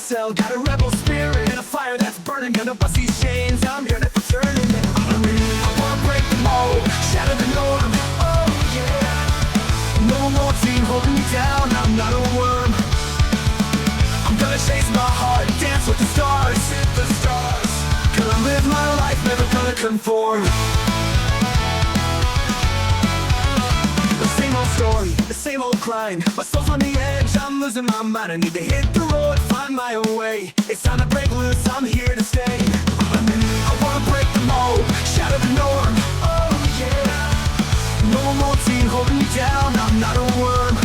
cell. Got a rebel spirit and a fire that's burning. Gonna bust these chains, I'm here to turn it. I wanna break the mold, shatter the norm. Oh yeah. No more team holding me down, I'm not a worm. I'm gonna chase my heart, dance with the stars, hit the stars. Gonna live my life, never gonna conform. The same old story, the same old grind. My soul's on the edge, I'm losing my mind. I need to hit the road, find my own way. It's time to break loose, I'm here to stay. I wanna break the mold, shatter the norm. Oh yeah. No more teen holding me down, I'm not a worm.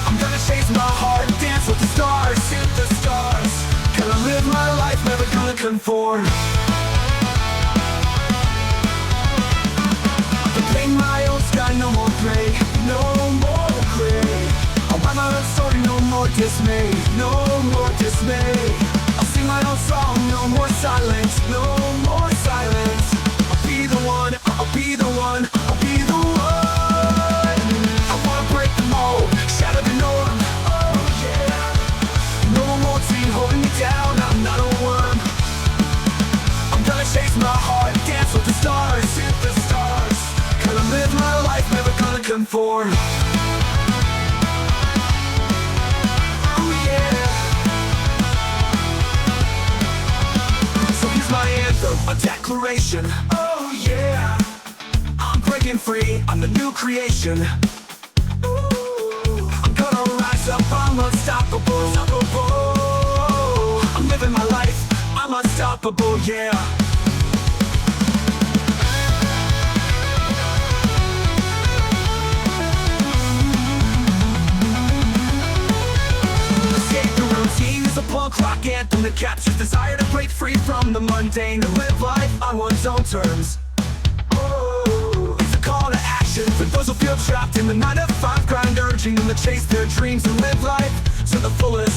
I'm gonna chase my heart, dance with the stars, hit the stars. Gonna live my life, never gonna conform. Paint my own sky, no more gray, no more gray. I'll write my own story, no more dismay, no more dismay. I'll sing my own song, no more silence, no more silence. I'll be the one, I'll be the one, I'll be the one. I wanna break the mold, shatter the norm. Oh yeah. No more teen holding me down, I'm not a worm. I'm gonna chase my heart, dance with the stars, hit the stars. Gonna live my life, never gonna conform. Oh yeah. So here's my anthem, a declaration. Oh yeah. I'm breaking free, I'm the new creation. Ooh, I'm gonna rise up, I'm unstoppable. I'm living my life, I'm unstoppable, yeah. A punk rock anthem that captures desire to break free from the mundane, to live life on one's own terms. Oh, it's a call to action for those who feel trapped in the 9-to-5 grind, urging them to chase their dreams and live life to the fullest.